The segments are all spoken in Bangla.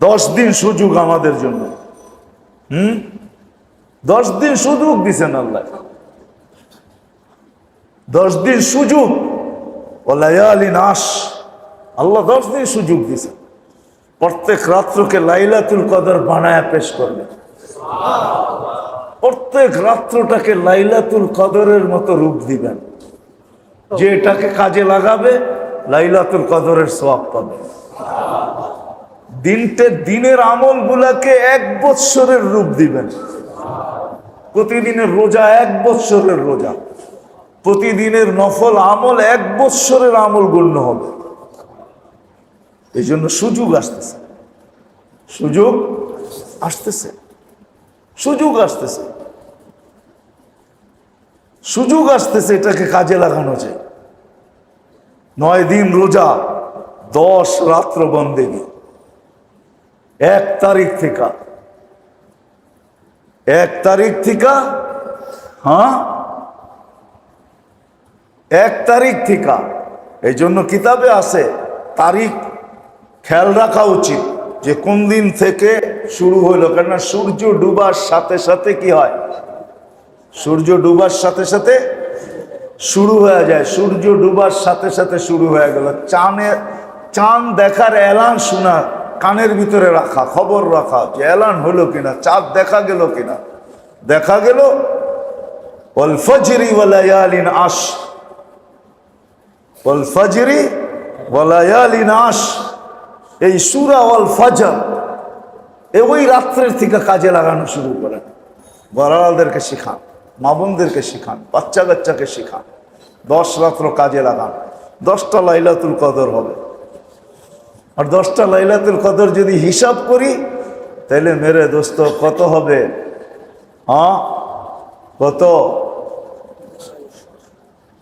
10 দিন সুযোগ আমাদের জন্য। 10 দিন সুযোগ দিছেন আল্লাহ, 10 দিন সুযোগ। ওয়ালায়ালিন আশ, আল্লাহ 10 দিন সুযোগ দিছেন। প্রত্যেক রাত্রকে লাইলাতুল কদর বানায়া পেশ করবেন। প্রত্যেক রাত্রটাকে লাইলাতুল কদরের মতো রূপ দিবেন, যে এটাকে কাজে লাগাবে লাইলাতুল কদরের সওয়াব পাবে। দিনের আমল গুলাকে 1 বৎসরের রূপ দিবেন। প্রতিদিনের রোজা 1 বৎসরের রোজা, প্রতিদিনের নফল আমল 1 বৎসরের আমল গণ্য হবে। এই জন্য সুযোগ আসতেছে, সুযোগ আসতেছে, সুযোগ আসতেছে, সুযোগ আসতেছে, এটাকে কাজে লাগানো যায়। 9 দিন রোজা, 10 রাত্র বন্দেগী। 1 তারিখ থেকে 1 তারিখ থেকে 1 তারিখ থেকে। এই জন্য কিতাবে আছে তারিখ খেয়াল রাখা উচিত যে কোন দিন থেকে শুরু হইল। কেননা সূর্য ডুবার সাথে সাথে কি হয়? সূর্য ডুবার সাথে সাথে শুরু হয়ে যায়। সূর্য ডুবার সাথে সাথে শুরু হয়ে গেল। চাঁদ দেখার এলান শোনা, কানের ভিতরে রাখা, খবর রাখা যে এলান হলো কিনা, চাঁদ দেখা গেল কিনা। দেখা গেল ওয়াল ফজরি ওয়া লায়ালিন আশ, ওয়াল ফজরি ওয়া লায়ালিন আশ। এই সূরা ওয়াল ফজর ওই রাত্রের থেকে কাজে লাগানো শুরু করেন। বড়ালদেরকে শিখান, মা বোনদেরকে শিখান, বাচ্চা কাচ্চাকে শিখান। 10 রাত্র কাজে লাগান। 10টা লাইলাতুল কদর হবে। আর 10টা লাইলাতুল কদর যদি হিসাব করি তাহলে মেরে দোস্ত কত হবে? কত?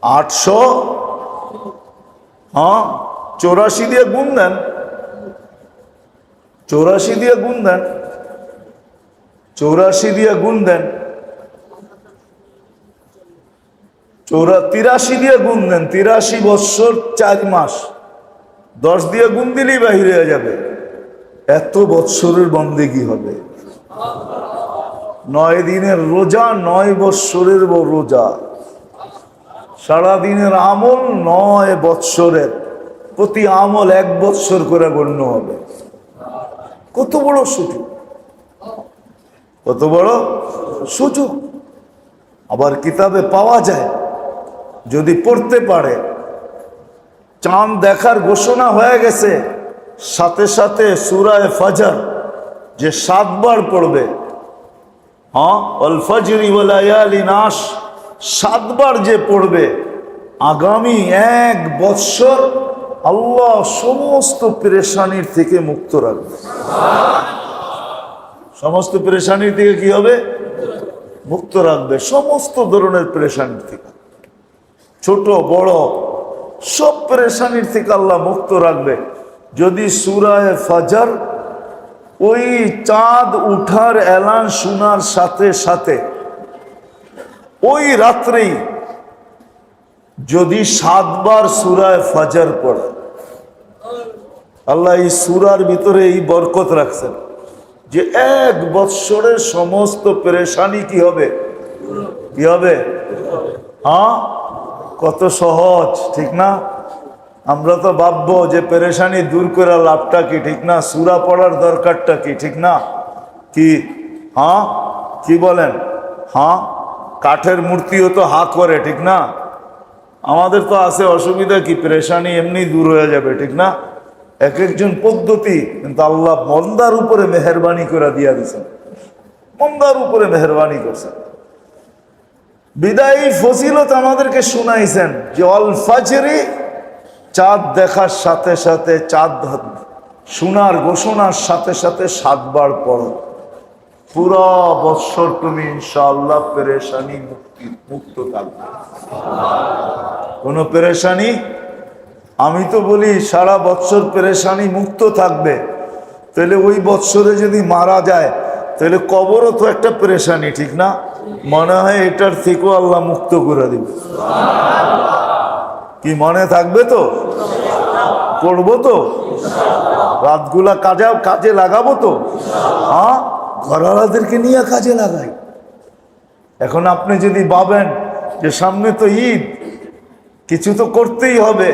884 দিয়ে গুণ দেন, 84 দিয়ে গুণ দেন, 84 দিয়ে গুণ দেন, 83 দিয়ে গুণ দেন। 83 বৎসর 4 মাস। 10 দিয়ে গুণ দিলেই বাহির হয়ে যাবে। এত বৎসরের বন্দেগী হবে। 9 দিনের রোজা 9 বৎসরের রোজা। সারাদিনের আমল 9 বৎসরের, প্রতি আমল 1 বৎসর করে গণ্য হবে। কত বড় সুযোগ, কত বড় সুযোগ। আবার কিতাবে পাওয়া যায়, যদি পড়তে পারে। চাঁদ দেখার ঘোষণা হয়ে গেছে, সাথে সাথে সূরা ফজর যে 7 বার পড়বে, ওয়াল ফজরি ওয়া লায়ালিন আশ 7 বার যে পড়বে, আগামী 1 বৎসর আল্লাহ সমস্ত পেরেশানির থেকে মুক্ত রাখবে। সমস্ত পেরেশানির থেকে কি হবে? মুক্ত রাখবে। সমস্ত ধরনের পেরেশানির থেকে, ছোট বড় সব পেরেশানির থেকে আল্লাহ মুক্ত রাখবে। যদি সূরা ফজর ওই চাঁদ উঠার এলান শোনার সাথে সাথে ওই রাত্রেই যদি 7 বার সূরা ফজর পড়ে, আল্লাহ এই সূরার ভিতরে এই বরকত রাখছেন যে 1 বৎসরের সমস্ত পেরেশানি কি হবে? কি হবে? কত সহজ, ঠিক না? আমরা তো ভাববো যে পেরেশানি দূর করা লাভটা কি, ঠিক না? সূরা পড়ার দরকারটা কি, ঠিক না? কি কি বলেন? কাঠের মূর্তিও তো করে, ঠিক না? আমাদের তো আছে অসুবিধা কি, পেরেশানি এমনি দূর হয়ে যাবে, ঠিক না? এক একজন পদ্ধতি, কিন্তু আল্লাহ মন্দার উপরে মেহেরবানি করে দিয়া দিয়েছেন। মন্দার উপরে মেহেরবানি করছেন। বিদায়ী ফজিলত আমাদেরকে শুনাইছেন যে অল ফাজরি, চাঁদ দেখার সাথে সাথে, চাঁদ শোনার ঘোষণার সাথে সাথে 7 বার পড়ো। পুরো বৎসর তুমি ইনশাআল্লাহ পেরেশানি মুক্ত থাকবে। কোনো পেরেশানি, আমি তো বলি সারা বৎসর পেরেশানি মুক্ত থাকবে। তাহলে ওই বৎসরে যদি মারা যায় তাহলে কবরও তো একটা পেরেশানি, ঠিক না? মনে হয় এটার থেকেও আল্লাহ মুক্ত করে দিবে। কি মনে থাকবে তো? করবো তো? রাতগুলা কাজে লাগাবো তো? হ্যাঁ, ঘরওয়ালাদেরকে নিয়ে কাজে লাগাই। এখন আপনি যদি ভাবেন যে সামনে তো ঈদ, কিছু তো করতেই হবে,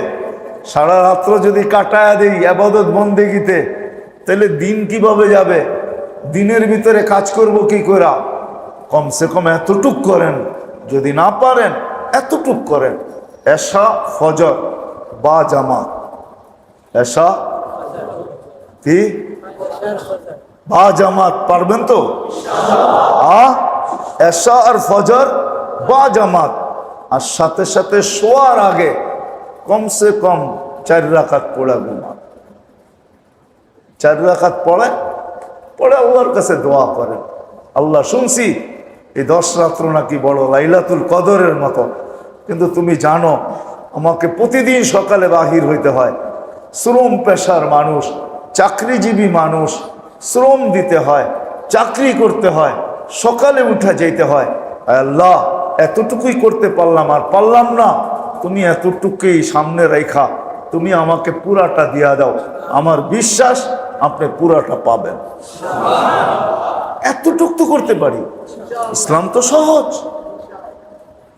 সারা রাত্র যদি কাটায় দিই ইবাদত বন্দেগিতে, তাহলে দিন কিভাবে যাবে? দিনের ভিতরে কাজ করব কি করে? কমসে কম এতটুক করেন, যদি না পারেন এতটুক করেন, এশা ফজর বা জামাত। এশা কি বা জামাত পারবেন তো? এশা আর ফজর বা জামাত, আর সাথে সাথে শোয়ার আগে কমসে কম 4 রাকাত পড়া ঘুমান। 4 রাকাত পড়ে আল্লাহর কাছে দোয়া করেন, আল্লাহ শুনছি এই 10 রাত্র নাকি বড় লাইলাতুল কদরের মতো, কিন্তু তুমি জানো আমাকে প্রতিদিন সকালে বাহির হইতে হয়, শ্রম পেশার মানুষ, চাকরিজীবী মানুষ, শ্রম দিতে হয়, চাকরি করতে হয়, সকালে উঠে যেতে হয়। আল্লাহ এতটুকুই করতে পারলাম, আর পারলাম না, তুমি এতটুকুই সামনে রেখা তুমি আমাকে পুরাটা দিয়া দাও, আমার বিশ্বাস আপনি পুরাটা পাবেন। এতটুক তো করতে পারি। ইসলাম তো সহজ।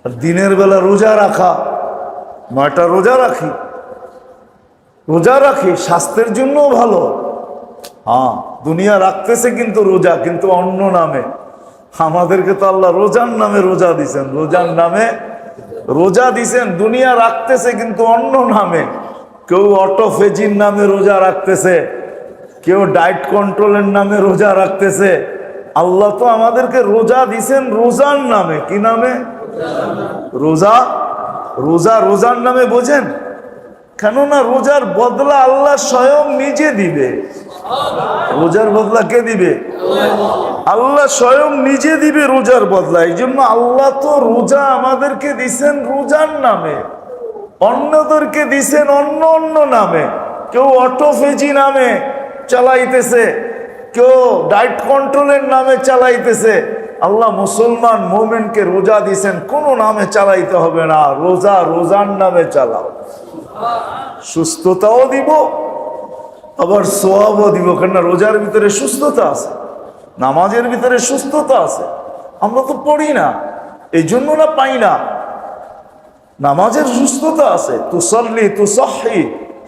আর দিনের বেলা রোজা রাখা, 9টা রোজা রাখি, স্বাস্থ্যের জন্য ভালো। হ্যাঁ, দুনিয়া রাখতেছে কিন্তু রোজা, কিন্তু অন্য নামে। আমাদেরকে তো আল্লাহ রোজার নামে রোজা দিছেন, রোজার নামে রোজা দিছেন, দুনিয়া রাখতেছে কিন্তু অন্য নামে। কেউ অটোফেজির নামে রোজা রাখতেছে, কেউ ডায়েট কন্ট্রোলের নামে রোজা রাখতেছে। আল্লাহ তো আমাদেরকে রোজা দিছেন রোজার নামে। কি নামে? রোজার নামে। বোঝেন? কেননা রোজার বদলা আল্লাহ স্বয়ং নিজে দিবে। রোজার বদলা কে দিবে? আল্লাহ স্বয়ং নিজে দিবে রোজার বদলা। এই জন্য আল্লাহ তো রোজা আমাদেরকে দিছেন রোজার নামে, অন্যদেরকে দিছেন অন্য নামে। কেউ অটোফেজি নামে চালাইতেছে, কেউ ডায়েট কন্ট্রোলের নামে চালাইতেছে। আল্লাহ মুসলমান মোমেনকে রোজা দিছেন কোনো নামে চালাইতে হবে না, রোজার নামে চালাও। সুস্থতাও দিব, আবার সোয়াবও দিব। কেননা রোজার ভিতরে সুস্থতা আছে, নামাজের ভিতরে সুস্থতা আছে। আমরা তো পড়ি না, এই জন্য না পাই না। নামাজের সুস্থতা আছে, তুসাল্লি তুসাহি,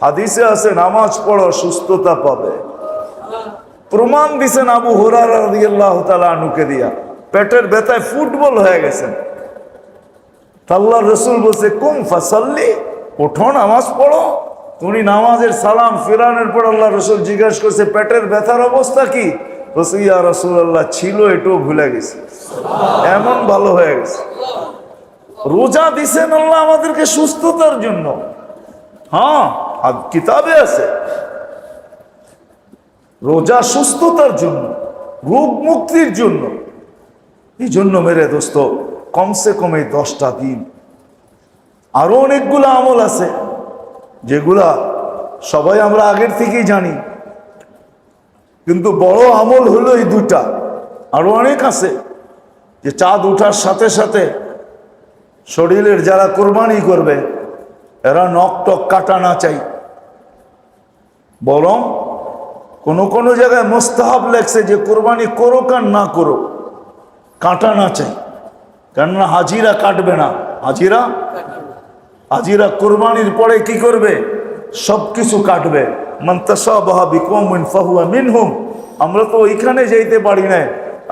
হাদিসে আছে নামাজ পড়ো সুস্থতা পাবে। প্রমাণ দিছেন আবু হুরায়রা রাদিয়াল্লাহু তাআলা আনহুকে দিয়া, পেটের ব্যথায় ফুটবল হয়ে গেছেন। আল্লাহর রাসূল বলছে কুম ফাসাল্লি, ওঠো নামাজ পড়ো। তুমি নামাজের সালাম ফিরানোর পর আল্লাহ রাসূল জিজ্ঞাসা করছে পেটের ব্যথার অবস্থা কি? বলছে ইয়া রাসূলুল্লাহ ছিল, এটাও ভুলে গেছি, এমন ভালো হয়ে গেছে। রোজা দিছেন আল্লাহ আমাদেরকে সুস্থতার জন্য। হ্যাঁ, আর কিতাবে আছে রোজা সুস্থতার জন্য, রোগ মুক্তির জন্য। এই জন্য মেরে দোস্ত, কমসে কম এই 10টা দিন। আরো অনেকগুলো আমল আছে যেগুলা সবাই আমরা আগের থেকেই জানি, কিন্তু বড় আমল হলো এই 2টা। আরো অনেক আছে, যে চাঁদ ওঠার সাথে সাথে শরীরের যারা কোরবানি করবে এরা নখ টক কাটা না চাই, বরং কোনো জায়গায় মুস্তাহাব লেখছে যে কোরবানি করো আর না করো, কাটা না চাই। কেননা হাজিরা কাটবে না, হাজিরা কোরবানির পরে কি করবে? সবকিছু কাটবে। মান তাশাবাহা বিকওমিন ফাহুয়া মিনহুম। আমরা তো ওইখানে যাইতে পারি না,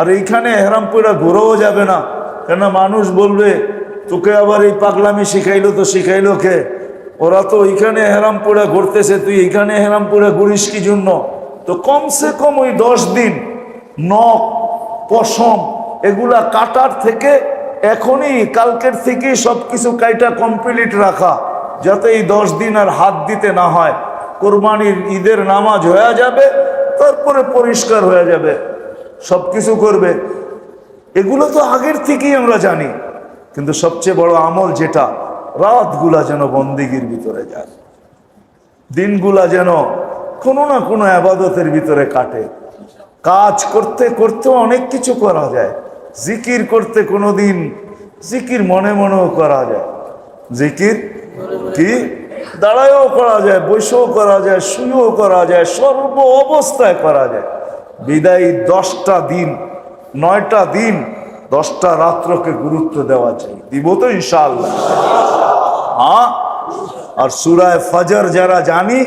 আর এইখানে এহরাম পরে ঘুরেও যাবে না। কেন মানুষ বলবে তোকে আবার এই পাগলামি শিখাইলো, তো শিখাইলো কে? ওরা তো ওইখানে এহরাম পরে ঘুরতেছে, তুই এইখানে এহরাম পরে ঘুরিস কি জন্য? তো কমসে কম ওই 10 দিন নখ পশম এগুলা কাটার থেকে এখনই কালকের থেকে সবকিছু কাইটা কমপ্লিট রাখা, যাতে এই 10 দিন আর হাত দিতে না হয়। কোরবানির ঈদের নামাজ হয়ে যাবে, তারপরে পরিষ্কার হয়ে যাবে, সবকিছু করবে। এগুলো তো আগের থেকেই আমরা জানি, কিন্তু সবচেয়ে বড় আমল যেটা, রাতগুলা যেন বন্দেগীর ভিতরে যায়, দিনগুলা যেন কোনো না কোনো ইবাদতের ভিতরে কাটে। কাজ করতে করতে অনেক কিছু করা যায়, জিকির করতে কোনোদিন জিকির মনে মনেও করা যায়। জিকির কি দাঁড়ায়ও করা যায়, বসেও করা যায়, শুয়েও করা যায়, সর্ব অবস্থায় করা যায়। বিদায়ী 10টা দিন, 9টা দিন, 10টা রাত্রকে গুরুত্ব দেওয়া চাই। দিব তো ইনশাআল্লাহ? হ্যাঁ। আর সূরা ফজর যারা জানি,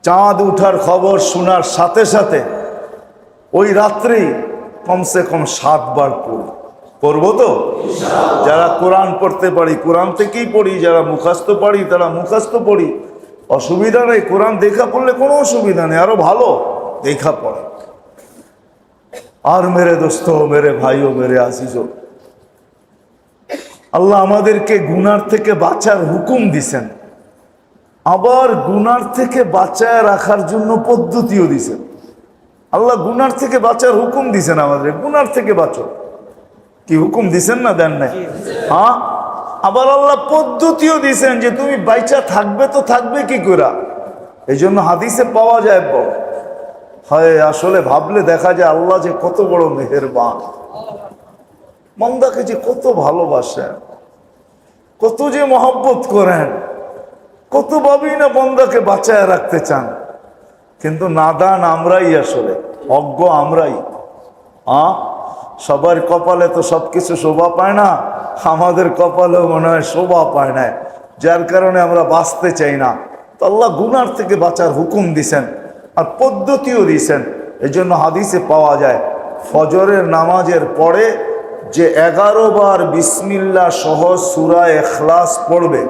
চাঁদ উঠার খবর শোনার সাথে সাথে ওই রাত্রেই কমসে কম 7 বার পড়ি। পড়বো তো? যারা কোরআন পড়তে পারি কোরআন থেকেই পড়ি, যারা মুখস্থ পারি তারা মুখস্থ পড়ি। অসুবিধা নেই, কোরআন দেখা পড়লে কোনো অসুবিধা নেই, আরো ভালো দেখা পড়ে। আর মেরে দোস্ত, মেরে ভাইও, মেরে আজিজও, আল্লাহ আমাদেরকে গুনার থেকে বাঁচার হুকুম দিছেন, আবার গুনার থেকে বাঁচায় রাখার জন্য পদ্ধতিও দিছেন। আল্লাহ গুনার থেকে বাঁচার হুকুম দিছেন, আমাদের গুনার থেকে বাঁচো, কি হুকুম দিছেন না? দেন নাই? হ্যাঁ। আবার আল্লাহ পদ্ধতিও দিছেন যে তুমি বাইচা থাকবে তো থাকবে কি করে। এই জন্য হাদিসে পাওয়া যায়, হয় আসলে ভাবলে দেখা যায় আল্লাহ যে কত বড় মেহেরবান, বান্দাকে যে কত ভালোবাসেন, কত যে মহব্বত করেন, কত ভাবেই না বান্দাকে বাঁচায় রাখতে চান। কিন্তু নাদান আমরাই, আসলে অজ্ঞ আমরাই। সবার কপালে তো সবকিছু শোভা পায় না, আমাদের কপালেও মনে হয় শোভা পায় না, যার কারণে আমরা বাঁচতে চাই না। তো আল্লাহ গুনার থেকে বাঁচার হুকুম দিছেন আর পদ্ধতিও দিছেন। এই জন্য হাদিসে পাওয়া যায় ফজরের নামাজের পরে যে 11 বার বিসমিল্লাহ সহ সূরা ইখলাস পড়বে,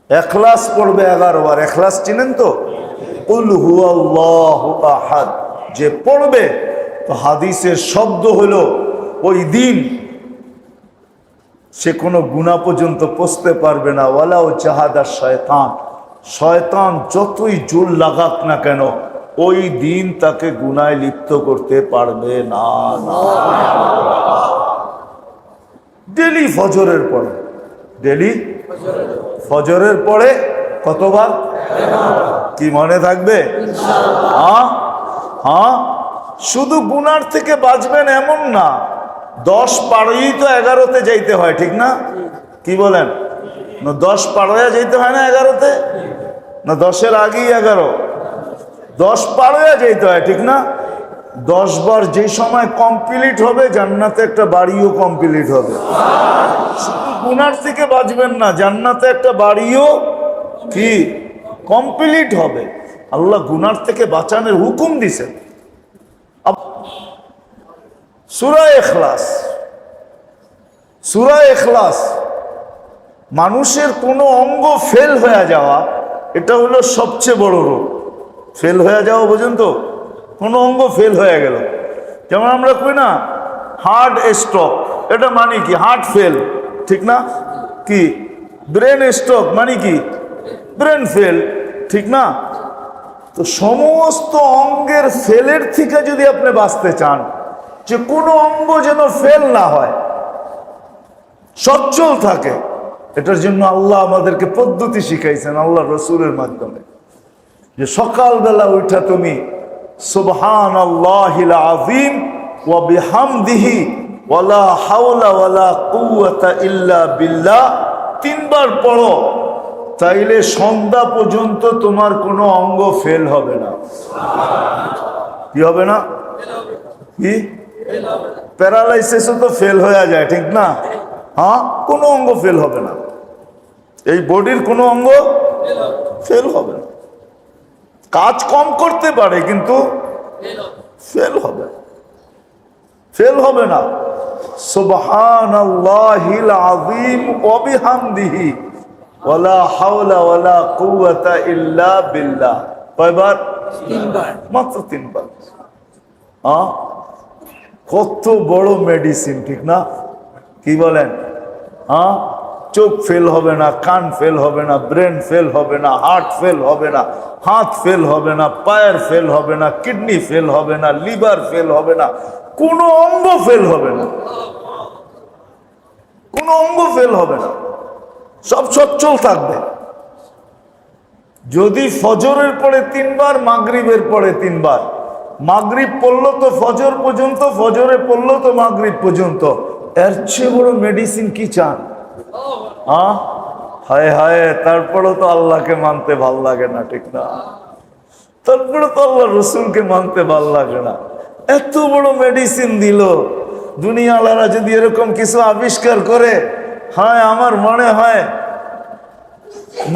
ইখলাস পড়বে 11 বার। ইখলাস চিনেন তো? কুল হুয়াল্লাহু আহাদ যে পড়বে, তো হাদিসের শব্দ হলো ওই দিন সে কোনো গুনাহ পর্যন্ত পৌঁছতে পারবে না। ওয়ালাউ জাহাদা শয়তান, শয়তান যতই জোর লাগাক না কেন, ওই দিন তাকে গুনায় লিপ্ত করতে পারবে না। ডেলি ফজরের পরে, ডেলি ফজরের পরে কতবার? কি মনে থাকবে? হ্যাঁ হ্যাঁ। শুধু গুনার থেকে বাঁচবেন এমন না, 10 পারই তো 11তে যাইতে হয়, ঠিক না? কি বলেন? না 10 পার হয়ে যাইতে হয় না 11তে? না 10-এর আগেই 11? 10 পার হয়ে যাইতে হয়, ঠিক না? 10 বার যে সময় কমপ্লিট হবে, জান্নাতে একটা বাড়িও কমপ্লিট হবে। শুধু গুনার থেকে বাঁচবেন না, জান্নাতে একটা বাড়িও কি কমপ্লিট হবে। আল্লাহ গুনার থেকে বাঁচানোর হুকুম দিছেন। সূরা ইখলাস, সূরা ইখলাস, মানুষের কোনো অঙ্গ ফেল হয়ে যাওয়া, এটা হলো সবচেয়ে বড় রোগ। ফেল হয়ে যাওয়া, বোঝেন তো? কোনো অঙ্গ ফেল হয়ে গেল, যেমন আমরা কই না হার্ট স্ট্রোক, এটা মানে কি? হার্ট ফেল, ঠিক না? কি ব্রেন স্ট্রোক মানে কি? ব্রেন ফেল, ঠিক না? তো সমস্ত অঙ্গের ফেলের থেকে যদি আপনি বাঁচতে চান, যে কোনো অঙ্গ যেন ফেল না হয়, সচ্ছল থাকে, এটার জন্য আল্লাহ আমাদেরকে পদ্ধতি শিখাইছেন আল্লাহ রসুলের মাধ্যমে। যে সকালবেলা উঠা তুমি সুবহানাল্লাহিল আযীম ওয়া বিহামদিহি ওয়ালা হাওলা ওয়ালা কুওয়াতা ইল্লা বিল্লাহ 3 বার পড়ো, তাইলে সন্ধ্যা পর্যন্ত তোমার কোনো অঙ্গ ফেল হবে না। কি হবে না? কি প্যারালাইসিসও তো ফেল হয়ে যায়, ঠিক না? হ্যাঁ, কোনো অঙ্গ ফেল হবে না, এই বডির কোনো অঙ্গ ফেল হবে না। কাজ কম করতে পারে কিন্তু ফেল হবে, ফেল হবে না। সুবহানাল্লাহিল আযীম ওয়া বিহামদিহি ওয়ালা হাওলা ওয়ালা কুওয়াতা ইল্লা বিল্লাহ। কয়বার? 3 বার, মাত্র 3 বার। কত বড় মেডিসিন, ঠিক না? কি বলেন? চোখ ফেল হবে না, কান ফেল হবে না, ব্রেন ফেল হবে না, হার্ট ফেল হবে না, হাত ফেল হবে না, পায়ের ফেল হবে না, কিডনি ফেল হবে না, লিভার ফেল হবে না, কোনো অঙ্গ ফেল হবে না, কোনো অঙ্গ ফেল হবে না, সব সচ্ছল থাকবে। যদি ফজরের পরে 3 বার, মাগরিবের পরে 3 বার, মাগরিব পড়লো তো ফজর পর্যন্ত, ফজরে পড়লো তো মাগরিব পর্যন্ত, এর চেয়ে বড় মেডিসিন কি চান? হায় হায়, তারপরে তো আল্লাহকে মানতে ভাল লাগে না, ঠিক না? তারপরে তো আল্লাহ রসুলকে মানতে ভাল লাগে না। এত বড় মেডিসিন দিল, দুনিয়াওয়ালারা যদি এরকম কিছু আবিষ্কার করে, হ্যাঁ আমার মনে হয়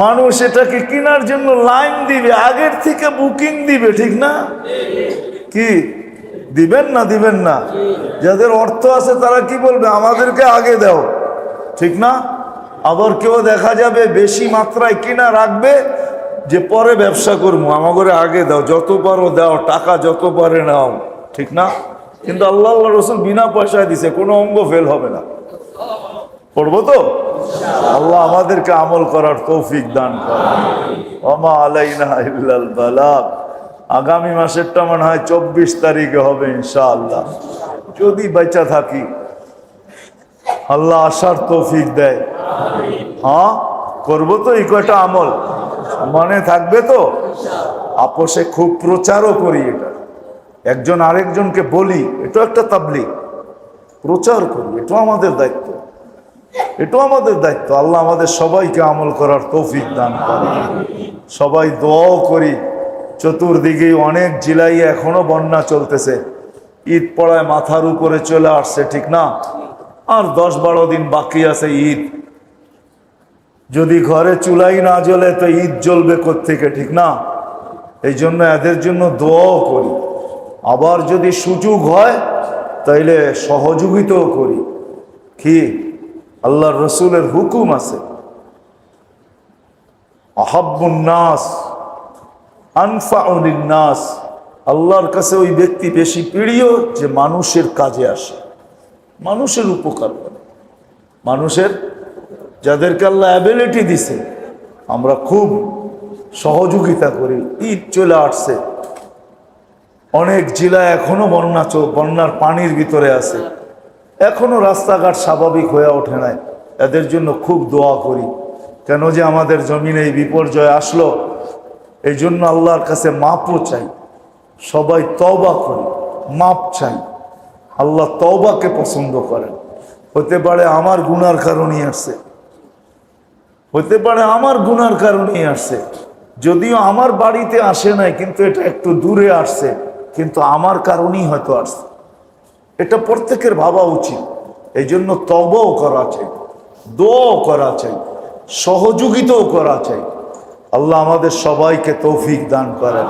মানুষ এটাকে কেনার জন্য লাইন দিবে, আগের থেকে বুকিং দিবে, ঠিক না? কি দিবেন না? দিবেন না? যাদের অর্থ আছে তারা কি বলবে, আমাদেরকে আগে দাও, ঠিক না? আবার কেউ দেখা যাবে বেশি মাত্রায় কিনা রাখবে, যে পরে ব্যবসা করবো, আমাকে আগে দাও, যত পারো দাও, টাকা যত পারে নাও, ঠিক না? কিন্তু আল্লাহ রসুল বিনা পয়সায় দিছে, কোনো অঙ্গ ফেল হবে না। পড়বো তো? আল্লাহ আমাদেরকে আমল করার তৌফিক দান করে। ওমা আলাইনা ইল্লাল বালাগ। আগামী মাসেরটা মনে হয় 24 তারিখে হবে ইনশাআল্লাহ, যদি বেঁচে থাকি, আল্লাহ আসার তৌফিক দেয়। হ্যাঁ, করবো তো এই কয়টা আমল, মনে থাকবে তো? আপোষে খুব প্রচারও করি, এটা একজন আরেকজনকে বলি, এটা একটা তাবলীগ, প্রচার করি, এটা আমাদের দায়িত্ব, এটাও আমাদের দায়িত্ব। আল্লাহ আমাদের সবাইকে আমল করার তৌফিক দান করে। সবাই দোয়াও করি। চতুর্দিকে অনেক জেলায় এখনো বন্যা চলতেছে, ঈদ পড়ায় মাথার উপরে চলে আসছে, ঠিক না? আর 10-12 দিন বাকি আছে ঈদ। যদি ঘরে চুলাই না জ্বলে তো ঈদ জ্বলবে কোত্থেকে, ঠিক না? এই জন্য এদের জন্য দোয়াও করি। আবার যদি সুযোগ হয় তাইলে সহযোগিতাও করি। কি আল্লাহর রসুলের হুকুম আছে, আহাব্বুন নাস আনফাউ লিন-নাস, আল্লাহর কাছে ওই ব্যক্তি বেশি প্রিয় যে মানুষের কাজে আসে, মানুষের উপকার করে। মানুষের, যাদেরকে আল্লাহ অ্যাবিলিটি দিছে, আমরা খুব সহযোগিতা করি। ঈদ চলে আসছে, অনেক জেলা এখনো বন্যার পানির ভিতরে আছে, এখনো রাস্তাঘাট স্বাভাবিক হয়ে ওঠে নাই। এদের জন্য খুব দোয়া করি। কেন যে আমাদের জমিনে এই বিপর্যয় আসলো, এই জন্য আল্লাহর কাছে মাপও চাই। সবাই তওবা করি, মাপ চাই। আল্লাহ তওবাকে পছন্দ করেন। হতে পারে আমার গুনার কারণেই আসছে, হতে পারে আমার গুনার কারণেই আসছে, যদিও আমার বাড়িতে আসে নাই, কিন্তু এটা একটু দূরে আসছে, কিন্তু আমার কারণেই হয়তো আসছে। এটা প্রত্যেকের ভাবা উচিত। এই জন্য তওবাও করা চাই, দোয়াও করা চাই, সহযোগিতাও করা চাই। আল্লাহ আমাদের সবাইকে তৌফিক দান করেন।